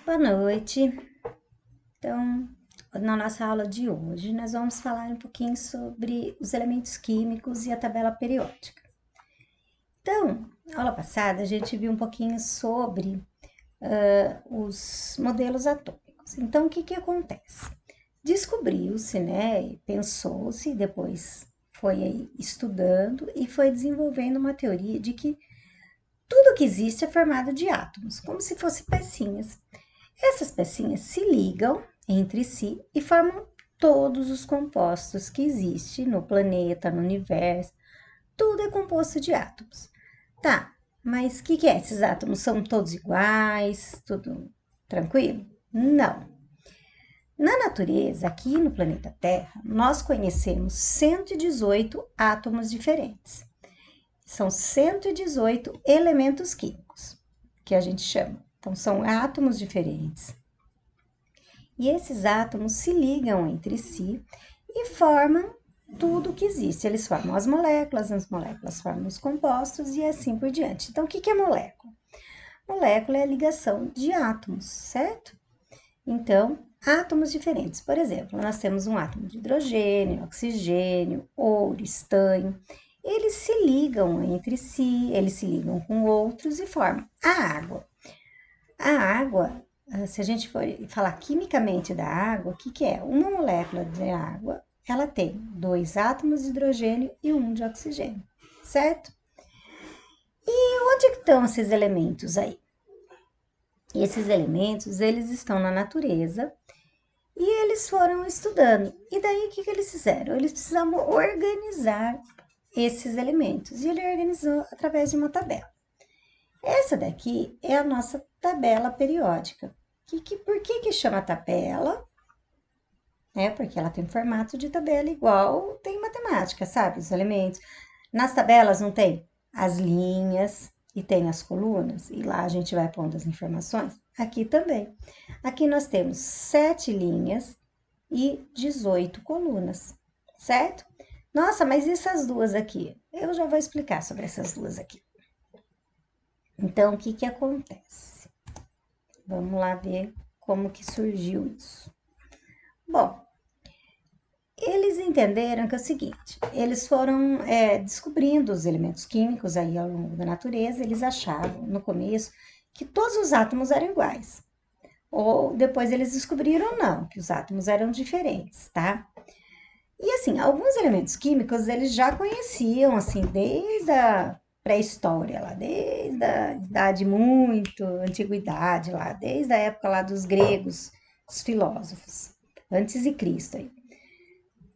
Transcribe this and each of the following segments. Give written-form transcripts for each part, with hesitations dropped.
Boa noite. Então, na nossa aula de hoje, nós vamos falar um pouquinho sobre os elementos químicos e a tabela periódica. Então, na aula passada, a gente viu um pouquinho sobre os modelos atômicos. Então, o que acontece? Descobriu-se, né, pensou-se, depois foi aí estudando e foi desenvolvendo uma teoria de que tudo que existe é formado de átomos, como se fossem pecinhas. Essas pecinhas se ligam entre si e formam todos os compostos que existem no planeta, no universo. Tudo é composto de átomos. Tá, mas o que é? Esses átomos são todos iguais? Tudo tranquilo? Não. Na natureza, aqui no planeta Terra, nós conhecemos 118 átomos diferentes. São 118 elementos químicos, que a gente chama. Então, são átomos diferentes. E esses átomos se ligam entre si e formam tudo que existe. Eles formam as moléculas formam os compostos e assim por diante. Então, o que é molécula? Molécula é a ligação de átomos, certo? Então, átomos diferentes. Por exemplo, nós temos um átomo de hidrogênio, oxigênio, ouro, estanho. Eles se ligam entre si, eles se ligam com outros e formam a água. A água, se a gente for falar quimicamente da água, o que é? Uma molécula de água, ela tem dois átomos de hidrogênio e um de oxigênio, certo? E onde estão esses elementos aí? E esses elementos, eles estão na natureza e eles foram estudando. E daí, o que eles fizeram? Eles precisavam organizar esses elementos. E ele organizou através de uma tabela. Essa daqui é a nossa tabela periódica. Por que chama tabela? Porque ela tem formato de tabela igual tem matemática, sabe? Os elementos. Nas tabelas não tem as linhas e tem as colunas, e lá a gente vai pondo as informações. Aqui também. Aqui nós temos 7 linhas e 18 colunas, certo? Nossa, mas e essas duas aqui? Eu já vou explicar sobre essas duas aqui. Então, o que acontece? Vamos lá ver como que surgiu isso. Bom, eles entenderam que é o seguinte, eles foram descobrindo os elementos químicos aí ao longo da natureza, eles achavam no começo que todos os átomos eram iguais. Ou depois eles descobriram não, que os átomos eram diferentes, tá? E assim, alguns elementos químicos eles já conheciam, assim, desde a pré-história, lá, desde a idade muito, antiguidade, lá, desde a época lá dos gregos, os filósofos, antes de Cristo aí.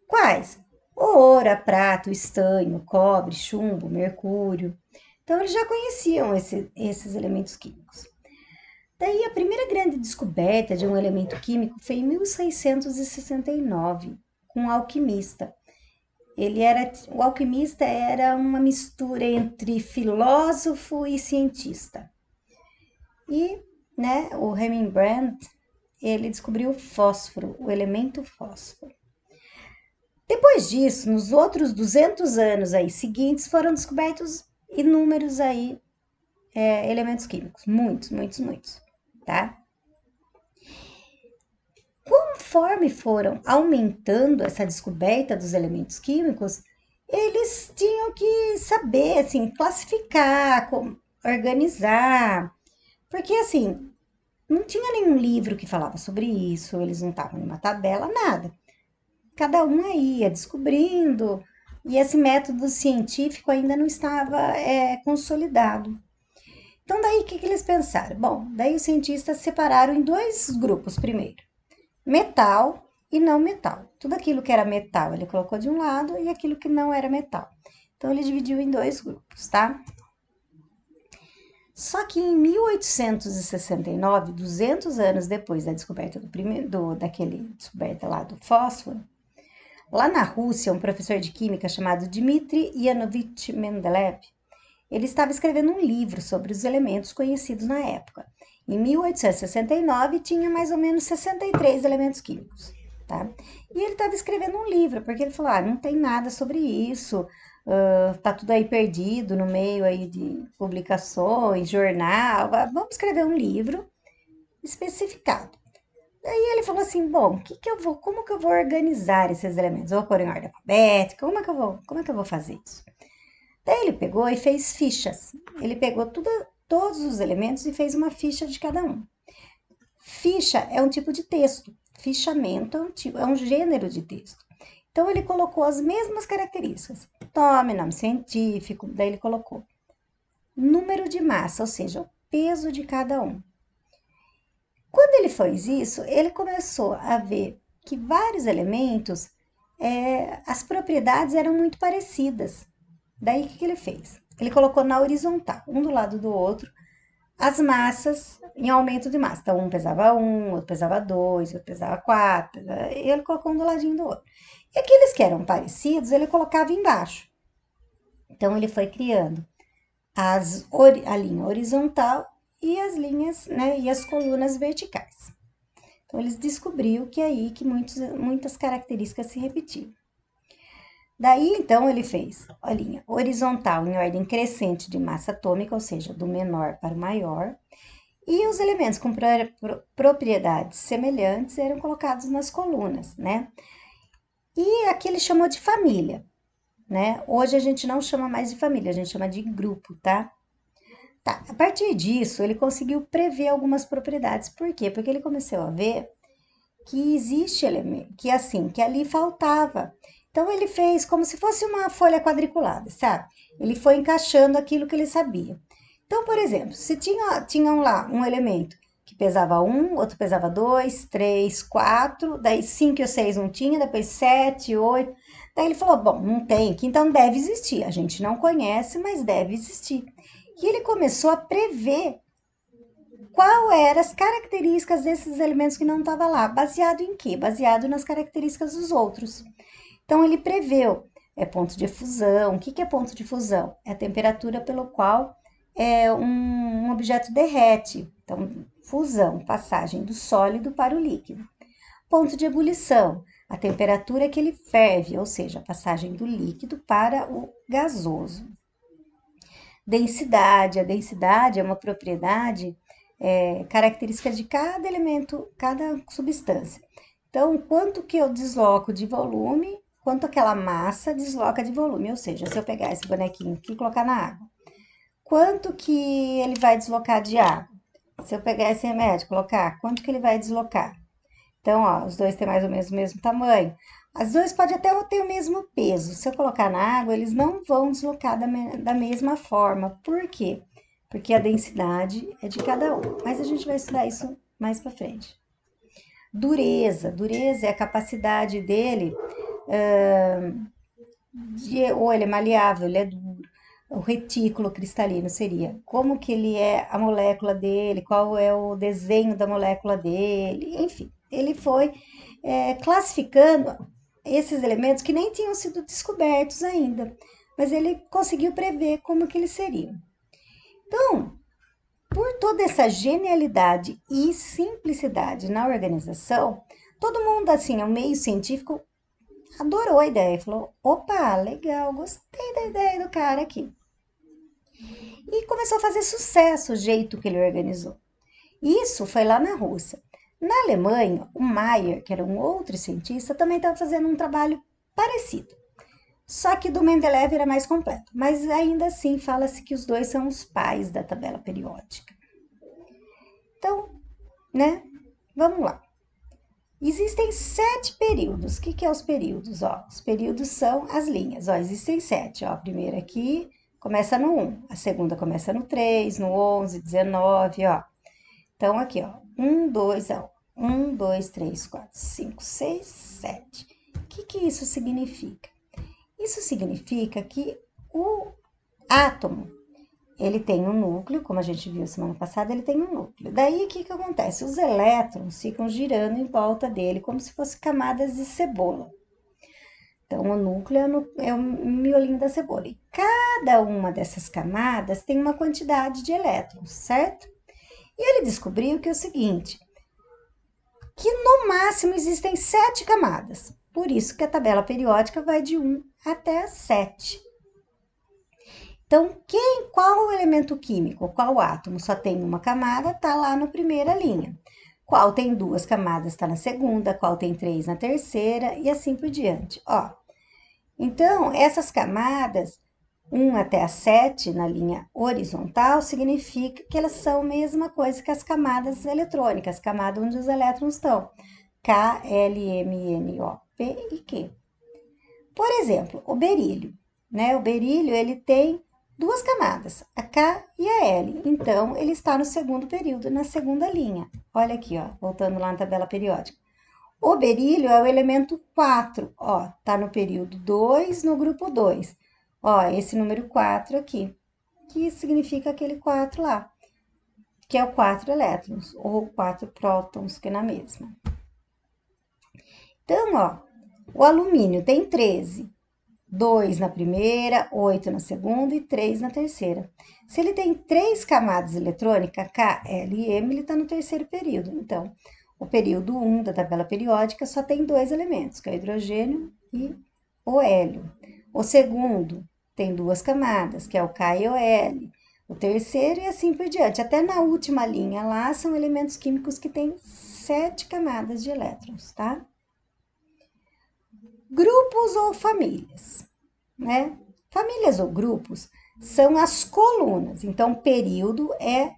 Quais? O ouro, a prata, o estanho, o cobre, chumbo, mercúrio. Então, eles já conheciam esses elementos químicos. Daí, a primeira grande descoberta de um elemento químico foi em 1669, com um alquimista. O alquimista era uma mistura entre filósofo e cientista. E, né, o Rembrandt, ele descobriu o fósforo, o elemento fósforo. Depois disso, nos outros 200 anos aí seguintes, foram descobertos inúmeros aí elementos químicos, muitos, tá? Conforme foram aumentando essa descoberta dos elementos químicos, eles tinham que saber, assim, classificar, organizar, porque assim, não tinha nenhum livro que falava sobre isso, eles não estavam numa tabela, nada. Cada um aí ia descobrindo, e esse método científico ainda não estava consolidado. Então, daí o que eles pensaram? Bom, daí os cientistas separaram em dois grupos primeiro: metal e não metal. Tudo aquilo que era metal ele colocou de um lado e aquilo que não era metal. Então, ele dividiu em dois grupos, tá? Só que em 1869, 200 anos depois da descoberta daquele descoberta lá do fósforo, lá na Rússia, um professor de química chamado Dmitry Ivanovich Mendeleev, ele estava escrevendo um livro sobre os elementos conhecidos na época. Em 1869 tinha mais ou menos 63 elementos químicos, tá? E ele estava escrevendo um livro, porque ele falou, não tem nada sobre isso, tá tudo aí perdido no meio aí de publicações, jornal, vamos escrever um livro especificado. Daí ele falou assim, bom, como que eu vou organizar esses elementos? Eu vou pôr em ordem alfabética? Como é que eu vou fazer isso? Daí ele pegou e fez fichas. Ele pegou todos os elementos e fez uma ficha de cada um. Ficha é um tipo de texto. Fichamento é um gênero de texto. Então ele colocou as mesmas características. Nome científico, daí ele colocou número de massa, ou seja, o peso de cada um. Quando ele fez isso, ele começou a ver que vários elementos, as propriedades eram muito parecidas. Daí o que ele fez? Ele colocou na horizontal, um do lado do outro, as massas em aumento de massa. Então, um pesava 1, outro pesava 2, outro pesava 4. Ele colocou um do ladinho do outro. E aqueles que eram parecidos, ele colocava embaixo. Então, ele foi criando a linha horizontal e as linhas, né, e as colunas verticais. Então, eles descobriu que é aí que muitas características se repetiam. Daí, então, ele fez a linha horizontal em ordem crescente de massa atômica, ou seja, do menor para o maior, e os elementos com propriedades semelhantes eram colocados nas colunas, né? E aqui ele chamou de família, né? Hoje a gente não chama mais de família, a gente chama de grupo, tá? Tá, a partir disso, ele conseguiu prever algumas propriedades. Por quê? Porque ele começou a ver que existe elemento, que ali faltava. Então ele fez como se fosse uma folha quadriculada, sabe? Ele foi encaixando aquilo que ele sabia. Então, por exemplo, se tinham lá um elemento que pesava 1, outro pesava 2, 3, 4, daí 5 e 6 não tinha, depois 7, 8. Daí ele falou: bom, não tem aqui, então deve existir. A gente não conhece, mas deve existir. E ele começou a prever qual eram as características desses elementos que não estavam lá. Baseado em quê? Baseado nas características dos outros. Então, ele preveu ponto de fusão. O que é ponto de fusão? É a temperatura pelo qual um objeto derrete. Então, fusão, passagem do sólido para o líquido. Ponto de ebulição, a temperatura que ele ferve, ou seja, a passagem do líquido para o gasoso. Densidade, a densidade é uma propriedade característica de cada elemento, cada substância. Então, quanto que eu desloco de volume, quanto aquela massa desloca de volume, ou seja, se eu pegar esse bonequinho aqui e colocar na água, quanto que ele vai deslocar de água? Se eu pegar esse remédio e colocar, quanto que ele vai deslocar? Então, ó, os dois têm mais ou menos o mesmo tamanho. As duas podem até ter o mesmo peso. Se eu colocar na água, eles não vão deslocar da mesma forma. Por quê? Porque a densidade é de cada um. Mas a gente vai estudar isso mais para frente. Dureza é a capacidade dele, ou ele é maleável, ele é duro. O retículo cristalino seria como que ele é a molécula dele, qual é o desenho da molécula dele, enfim. Ele foi classificando esses elementos que nem tinham sido descobertos ainda, mas ele conseguiu prever como que eles seriam. Então, por toda essa genialidade e simplicidade na organização, todo mundo, assim, o meio científico adorou a ideia, falou: opa, legal, gostei da ideia do cara aqui. E começou a fazer sucesso o jeito que ele organizou. Isso foi lá na Rússia. Na Alemanha, o Mayer, que era um outro cientista, também estava fazendo um trabalho parecido. Só que do Mendeleev era mais completo. Mas ainda assim, fala-se que os dois são os pais da tabela periódica. Então, né? Vamos lá. Existem 7 períodos. O que é os períodos? Ó, os períodos são as linhas. Ó, existem 7. Ó, a primeira aqui começa no 1. A segunda começa no 3, no 11, 19, ó. Então, aqui, ó. 1, 2, ó. 1, 2, 3, 4, 5, 6, 7. O que isso significa? Isso significa que o átomo, ele tem um núcleo, como a gente viu semana passada, ele tem um núcleo. Daí, o que acontece? Os elétrons ficam girando em volta dele, como se fossem camadas de cebola. Então, o núcleo é o miolinho da cebola. E cada uma dessas camadas tem uma quantidade de elétrons, certo? E ele descobriu que é o seguinte, que no máximo existem 7 camadas. Por isso que a tabela periódica vai de 1 até 7. Então, qual o elemento químico, qual átomo só tem uma camada, está lá na primeira linha. Qual tem duas camadas, está na segunda, qual tem três na terceira, e assim por diante. Ó, então, essas camadas, 1 até a 7 na linha horizontal, significa que elas são a mesma coisa que as camadas eletrônicas, camada onde os elétrons estão. K, L, M, N, O, P e Q. Por exemplo, o berílio, né? O berílio, ele tem duas camadas, a K e a L. Então, ele está no segundo período, na segunda linha. Olha aqui, ó, voltando lá na tabela periódica. O berílio é o elemento 4, ó, tá no período 2, no grupo 2. Ó, esse número 4 aqui, que significa aquele 4 lá, que é o 4 elétrons, ou 4 prótons, que é na mesma. Então, ó, o alumínio tem 13, 2 na primeira, 8 na segunda e 3 na terceira. Se ele tem 3 camadas eletrônicas, K, L e M, ele está no terceiro período. Então, o período 1 da tabela periódica só tem 2 elementos, que é o hidrogênio e o hélio. O segundo tem 2 camadas, que é o K e o L. O terceiro e assim por diante. Até na última linha lá, são elementos químicos que têm 7 camadas de elétrons, tá? Grupos ou famílias, né? Famílias ou grupos são as colunas, então período é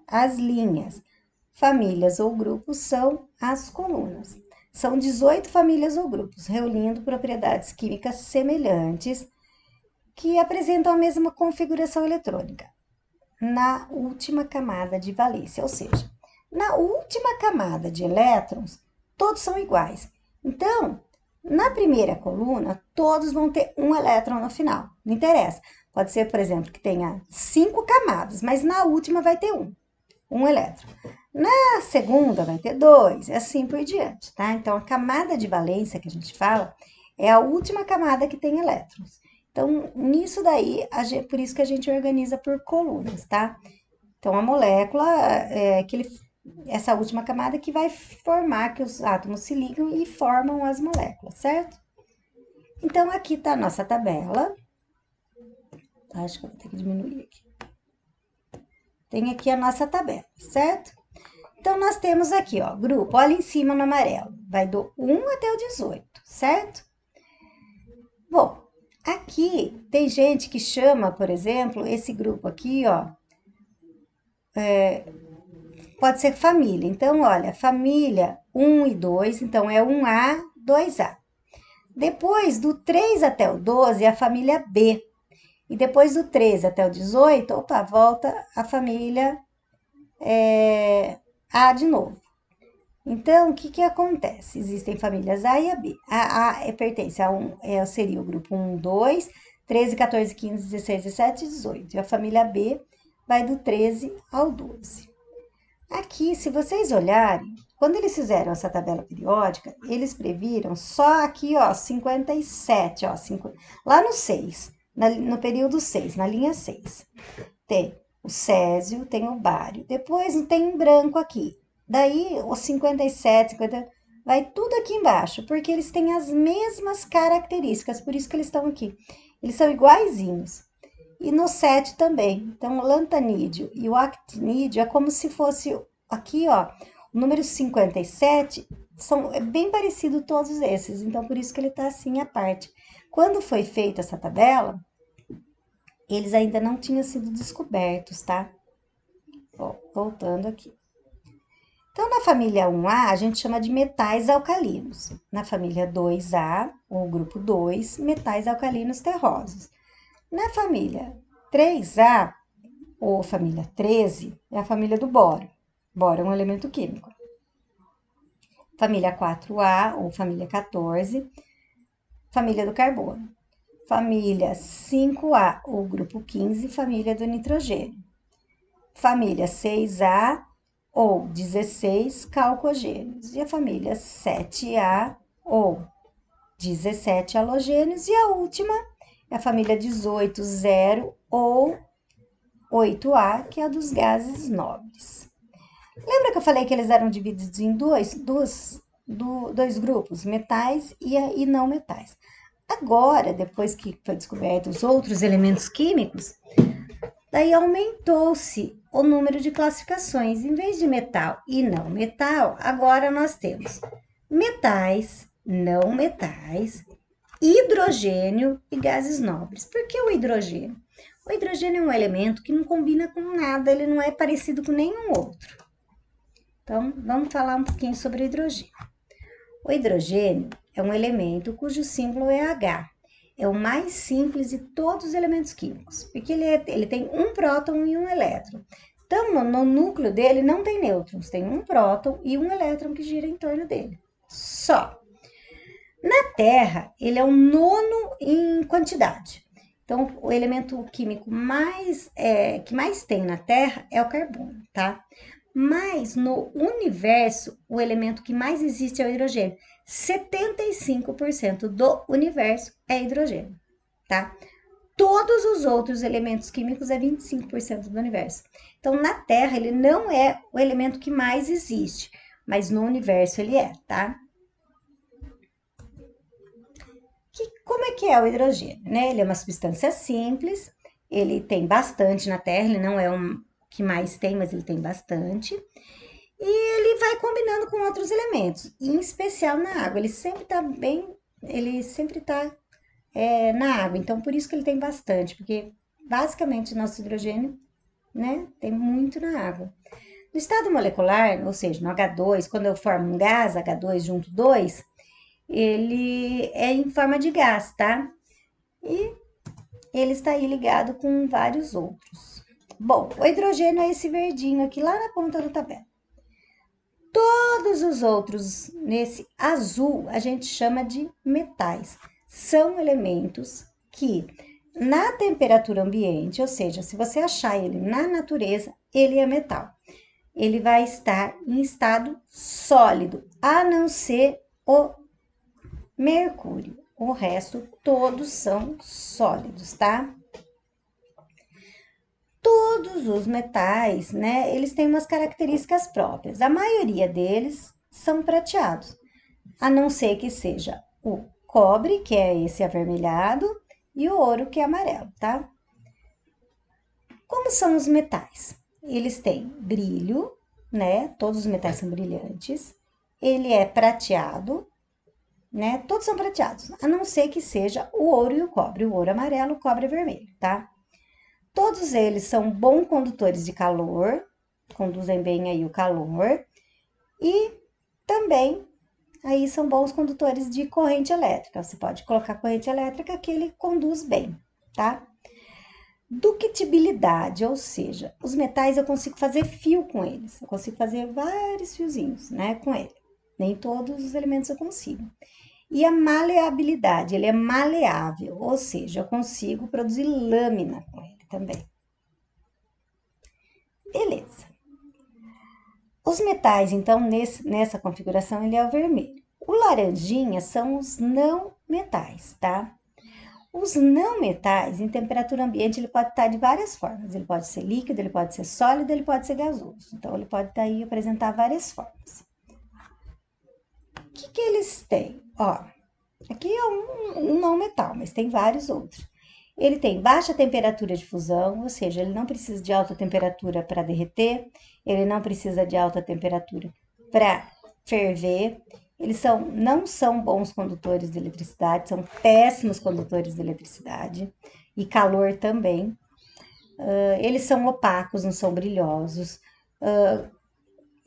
as linhas. Famílias ou grupos são as colunas. São 18 famílias ou grupos, reunindo propriedades químicas semelhantes que apresentam a mesma configuração eletrônica na última camada de valência, ou seja, na última camada de elétrons, todos são iguais. Então, na primeira coluna, todos vão ter um elétron no final. Não interessa. Pode ser, por exemplo, que tenha 5 camadas, mas na última vai ter um elétron. Na segunda vai ter 2, assim por diante, tá? Então, a camada de valência que a gente fala é a última camada que tem elétrons. Então, nisso daí, por isso que a gente organiza por colunas, tá? Então, a molécula, essa última camada que vai formar que os átomos se ligam e formam as moléculas, certo? Então, aqui tá a nossa tabela. Acho que eu vou ter que diminuir aqui. Tem aqui a nossa tabela, certo? Então, nós temos aqui, ó, grupo, olha em cima no amarelo, vai do 1 até o 18, certo? Bom, aqui tem gente que chama, por exemplo, esse grupo aqui, ó, pode ser família. Então, olha, família 1 e 2, então é 1A, 2A. Depois, do 3 até o 12, é a família B. E depois do 13 até o 18, opa, volta a família A de novo. Então, o que acontece? Existem famílias A e a B. A pertence a seria o grupo 1, 2, 13, 14, 15, 16, 17 e 18. E a família B vai do 13 ao 12. Aqui, se vocês olharem, quando eles fizeram essa tabela periódica, eles previram só aqui, ó, 57, ó, lá no 6, no período 6, na linha 6. Tem o césio, tem o bário. Depois tem em branco aqui. Daí, os 57, 50, vai tudo aqui embaixo, porque eles têm as mesmas características, por isso que eles estão aqui. Eles são iguaizinhos. E no 7 também. Então, o lantanídeo e o actinídeo é como se fosse aqui, ó, o número 57 é bem parecido todos esses, então por isso que ele tá assim à parte. Quando foi feita essa tabela, eles ainda não tinham sido descobertos, tá? Ó, voltando aqui. Então, na família 1A, a gente chama de metais alcalinos. Na família 2A, ou grupo 2, metais alcalinos terrosos. Na família 3A, ou família 13, é a família do boro. Boro é um elemento químico. Família 4A, ou família 14, família do carbono. Família 5A, ou grupo 15, família do nitrogênio. Família 6A, ou 16, calcogênios. E a família 7A, ou 17, halogênios. E a última é a família 18, 0, ou 8A, que é a dos gases nobres. Lembra que eu falei que eles eram divididos em dois grupos, metais e não metais? Agora, depois que foi descoberto os outros elementos químicos, daí aumentou-se o número de classificações. Em vez de metal e não metal, agora nós temos metais, não metais, hidrogênio e gases nobres. Por que o hidrogênio? O hidrogênio é um elemento que não combina com nada, ele não é parecido com nenhum outro. Então, vamos falar um pouquinho sobre o hidrogênio. O hidrogênio é um elemento cujo símbolo é H. É o mais simples de todos os elementos químicos, porque ele tem um próton e um elétron. Então, no núcleo dele não tem nêutrons, tem um próton e um elétron que gira em torno dele. Só. Na Terra, ele é o nono em quantidade. Então, o elemento químico que mais tem na Terra é o carbono, tá? Mas no universo, o elemento que mais existe é o hidrogênio. 75% do universo é hidrogênio, tá? Todos os outros elementos químicos é 25% do universo. Então, na Terra, ele não é o elemento que mais existe, mas no universo ele é, tá? Como é que é o hidrogênio, né? Ele é uma substância simples, ele tem bastante na Terra, ele não é um que mais tem, mas ele tem bastante. E ele vai combinando com outros elementos, em especial na água. Ele sempre está na água, então por isso que ele tem bastante, porque basicamente nosso hidrogênio, né, tem muito na água. No estado molecular, ou seja, no H2, quando eu formo um gás, H2 junto 2, ele é em forma de gás, tá? E ele está aí ligado com vários outros. Bom, o hidrogênio é esse verdinho aqui lá na ponta da tabela. Todos os outros, nesse azul, a gente chama de metais. São elementos que, na temperatura ambiente, ou seja, se você achar ele na natureza, ele é metal. Ele vai estar em estado sólido, a não ser o mercúrio. O resto, todos são sólidos, tá? Todos os metais, né, eles têm umas características próprias. A maioria deles são prateados, a não ser que seja o cobre, que é esse avermelhado, e o ouro, que é amarelo, tá? Como são os metais? Eles têm brilho, né? Todos os metais são brilhantes. Ele é prateado, né? Todos são prateados, a não ser que seja o ouro e o cobre. O ouro amarelo, o cobre vermelho, tá? Todos eles são bons condutores de calor, conduzem bem aí o calor, e também aí são bons condutores de corrente elétrica. Você pode colocar corrente elétrica que ele conduz bem, tá? Ductibilidade, ou seja, os metais eu consigo fazer fio com eles, eu consigo fazer vários fiozinhos, né, com ele. Nem todos os elementos eu consigo. E a maleabilidade, ele é maleável, ou seja, eu consigo produzir lâmina com ele também. Beleza. Os metais, então, nessa configuração, ele é o vermelho. O laranjinha são os não metais, tá? Os não metais, em temperatura ambiente, ele pode estar de várias formas. Ele pode ser líquido, ele pode ser sólido, ele pode ser gasoso. Então, ele pode estar aí apresentar várias formas. O que eles têm? Ó, aqui é um não metal, mas tem vários outros. Ele tem baixa temperatura de fusão, ou seja, ele não precisa de alta temperatura para derreter, ele não precisa de alta temperatura para ferver. Eles não são bons condutores de eletricidade, são péssimos condutores de eletricidade e calor também. Eles são opacos, não são brilhosos.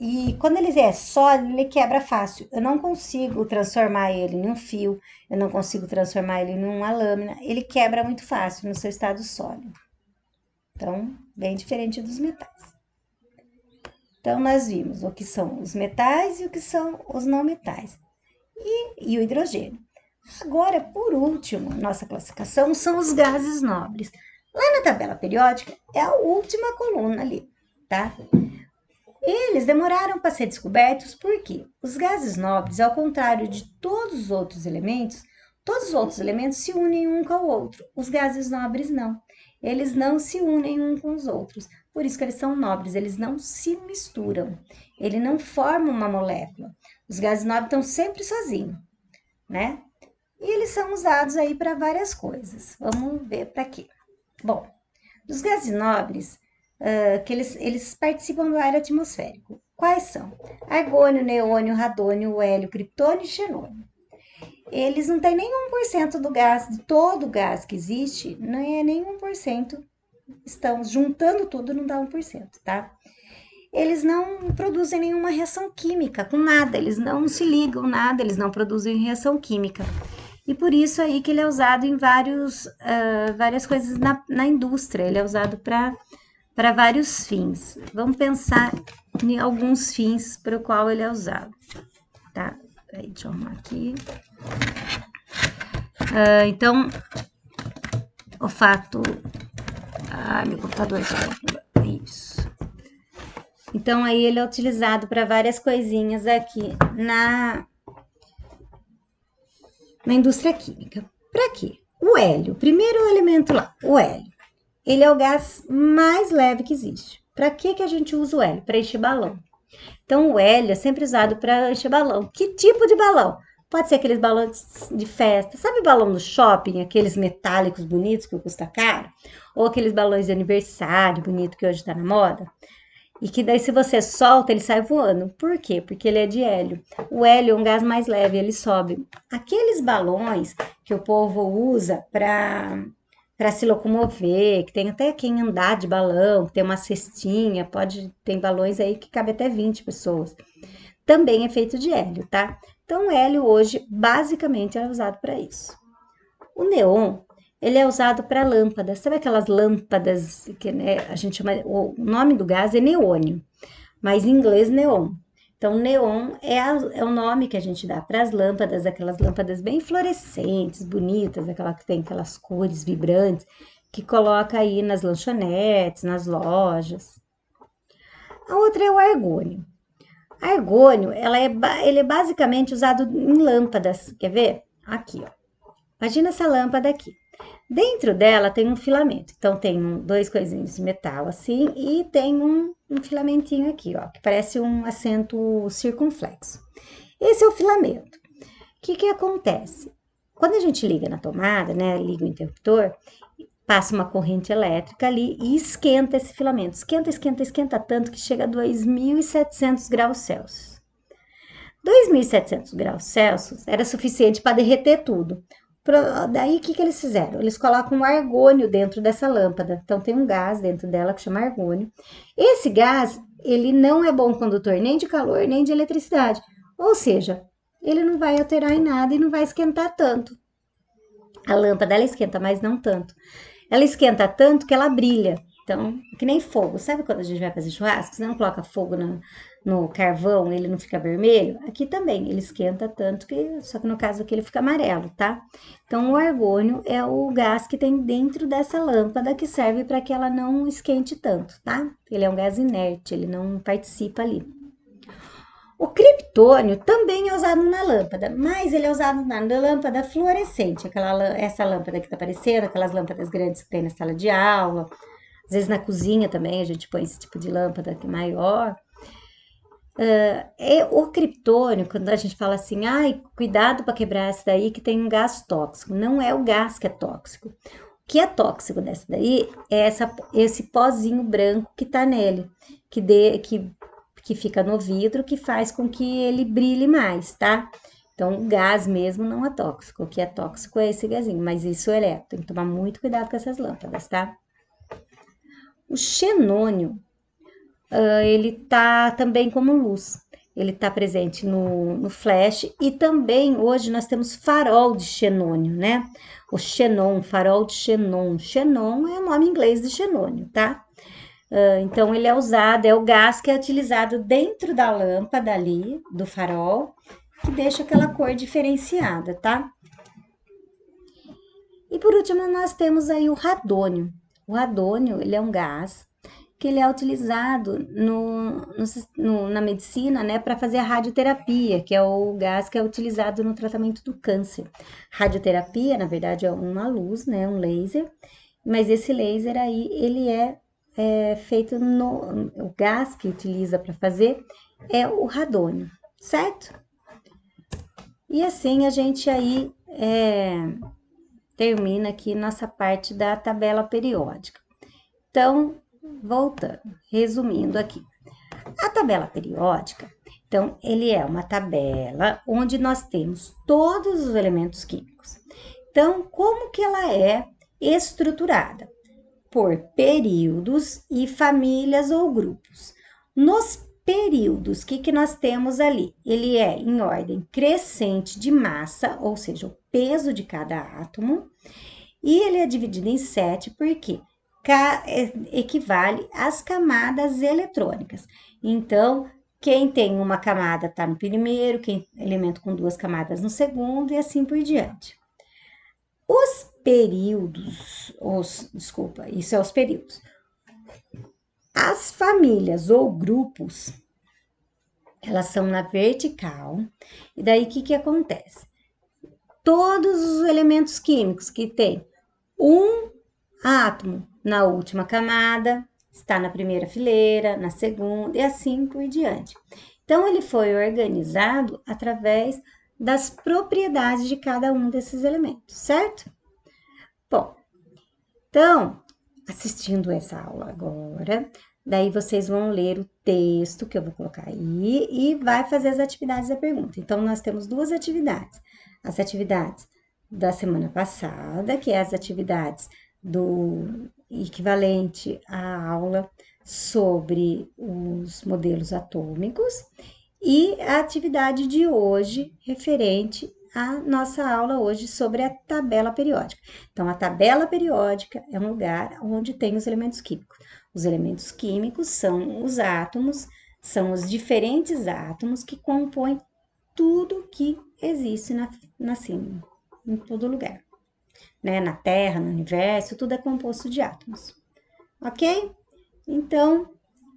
E quando ele é sólido, ele quebra fácil. Eu não consigo transformar ele em um fio, eu não consigo transformar ele em uma lâmina. Ele quebra muito fácil no seu estado sólido. Então, bem diferente dos metais. Então, nós vimos o que são os metais e o que são os não metais. E o hidrogênio. Agora, por último, nossa classificação são os gases nobres. Lá na tabela periódica é a última coluna ali, tá? Eles demoraram para ser descobertos porque os gases nobres, ao contrário de todos os outros elementos se unem um com o outro. Os gases nobres não. Eles não se unem um com os outros. Por isso que eles são nobres, eles não se misturam. Ele não forma uma molécula. Os gases nobres estão sempre sozinhos, né? E eles são usados aí para várias coisas. Vamos ver para quê. Bom, dos gases nobres, que eles participam do ar atmosférico. Quais são? Argônio, neônio, radônio, hélio, criptônio e xenônio. Eles não têm nem 1% do gás, de todo o gás que existe, não é nem 1%. Estão juntando tudo, não dá 1%, tá? Eles não produzem nenhuma reação química com nada, eles não se ligam nada, eles não produzem reação química. E por isso aí que ele é usado em várias coisas na indústria, ele é usado para vários fins. Vamos pensar em alguns fins para o qual ele é usado, tá? Aí, deixa eu arrumar aqui. Então, o fato... Ai, meu computador tá... Isso. Então, aí ele é utilizado para várias coisinhas aqui na indústria química. Para quê? O hélio, primeiro elemento lá, o hélio. Ele é o gás mais leve que existe. Para que a gente usa o hélio? Para encher balão. Então, o hélio é sempre usado para encher balão. Que tipo de balão? Pode ser aqueles balões de festa. Sabe balão do shopping? Aqueles metálicos bonitos que custa caro? Ou aqueles balões de aniversário bonito que hoje está na moda? E que daí, se você solta, ele sai voando. Por quê? Porque ele é de hélio. O hélio é um gás mais leve, ele sobe. Aqueles balões que o povo usa para se locomover, que tem até quem andar de balão, que tem uma cestinha, tem balões aí que cabe até 20 pessoas. Também é feito de hélio, tá? Então, o hélio hoje, basicamente, é usado para isso. O neon, ele é usado para lâmpadas. Sabe aquelas lâmpadas que, né, a gente chama... O nome do gás é neônio, mas em inglês neon. Então, neon é o nome que a gente dá para as lâmpadas, aquelas lâmpadas bem fluorescentes, bonitas, aquela que tem aquelas cores vibrantes, que coloca aí nas lanchonetes, nas lojas. A outra é o argônio. Argônio, ele é basicamente usado em lâmpadas. Quer ver? Aqui, ó. Imagina essa lâmpada aqui. Dentro dela tem um filamento. Então, tem dois coisinhos de metal assim e tem um filamentinho aqui, ó, que parece um acento circunflexo. Esse é o filamento. O que acontece? Quando a gente liga na tomada, né, liga o interruptor, passa uma corrente elétrica ali e esquenta esse filamento. Esquenta tanto que chega a 2.700 graus Celsius. 2.700 graus Celsius era suficiente para derreter tudo. Daí, o que eles fizeram? Eles colocam um argônio dentro dessa lâmpada. Então, tem um gás dentro dela que chama argônio. Esse gás, ele não é bom condutor nem de calor, nem de eletricidade. Ou seja, ele não vai alterar em nada e não vai esquentar tanto. A lâmpada, ela esquenta, mas não tanto. Ela esquenta tanto que ela brilha. Então, que nem fogo. Sabe quando a gente vai fazer churrasco? Você não coloca fogo no carvão, ele não fica vermelho? Aqui também, ele esquenta tanto que... Só que no caso aqui ele fica amarelo, tá? Então, o argônio é o gás que tem dentro dessa lâmpada que serve para que ela não esquente tanto, tá? Ele é um gás inerte, ele não participa ali. O criptônio também é usado na lâmpada, mas ele é usado na lâmpada fluorescente, essa lâmpada que tá aparecendo, aquelas lâmpadas grandes que tem na sala de aula. Às vezes na cozinha também a gente põe esse tipo de lâmpada que é maior. O criptônio, quando a gente fala assim, ai, cuidado para quebrar essa daí que tem um gás tóxico. Não é o gás que é tóxico. O que é tóxico dessa daí é esse pozinho branco que tá nele, que fica no vidro, que faz com que ele brilhe mais, tá? Então, o gás mesmo não é tóxico. O que é tóxico é esse gazinho, mas isso é elétrico. Tem que tomar muito cuidado com essas lâmpadas, tá? O xenônio, ele tá também como luz. Ele tá presente no flash e também hoje nós temos farol de xenônio, né? O xenon, farol de xenon. Xenon é o nome inglês de xenônio, tá? Então, ele é usado, é o gás que é utilizado dentro da lâmpada ali, do farol, que deixa aquela cor diferenciada, tá? E por último, nós temos aí o radônio. O radônio, ele é um gás que ele é utilizado na medicina, né, para fazer a radioterapia, que é o gás que é utilizado no tratamento do câncer. Radioterapia, na verdade, é uma luz, né, um laser, mas esse laser aí, ele é feito o gás que utiliza para fazer é o radônio, certo? E assim a gente aí termina aqui nossa parte da tabela periódica. Então, voltando, resumindo aqui. A tabela periódica, então, ele é uma tabela onde nós temos todos os elementos químicos. Então, como que ela é estruturada? Por períodos e famílias ou grupos. Nos períodos, o que nós temos ali? Ele é em ordem crescente de massa, ou seja, o peso de cada átomo, e ele é dividido em 7 porque equivale às camadas eletrônicas. Então, quem tem uma camada está no primeiro, quem elemento com 2 camadas no segundo e assim por diante. Os períodos, desculpa, isso é os períodos. As famílias ou grupos, elas são na vertical, e daí o que acontece? Todos os elementos químicos que tem um átomo na última camada, está na primeira fileira, na segunda e assim por diante. Então, ele foi organizado através das propriedades de cada um desses elementos, certo? Bom, então, assistindo essa aula agora, daí vocês vão ler o texto que eu vou colocar aí e vai fazer as atividades da pergunta. Então, nós temos 2 atividades. As atividades da semana passada, que é as atividades do equivalente à aula sobre os modelos atômicos, e a atividade de hoje referente à nossa aula hoje sobre a tabela periódica. Então, a tabela periódica é um lugar onde tem os elementos químicos. Os elementos químicos são os átomos, são os diferentes átomos que compõem tudo que existe assim, em todo lugar. Né? Na Terra, no universo, tudo é composto de átomos. Ok? Então,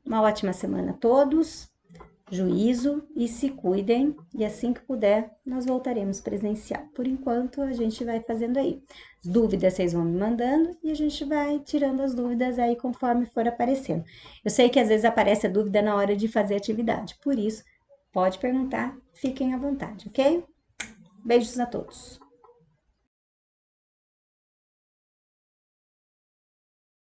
uma ótima semana a todos, juízo e se cuidem, e assim que puder, nós voltaremos presencial. Por enquanto, a gente vai fazendo aí. Dúvidas vocês vão me mandando e a gente vai tirando as dúvidas aí conforme for aparecendo. Eu sei que às vezes aparece a dúvida na hora de fazer atividade, por isso, pode perguntar, fiquem à vontade, ok? Beijos a todos!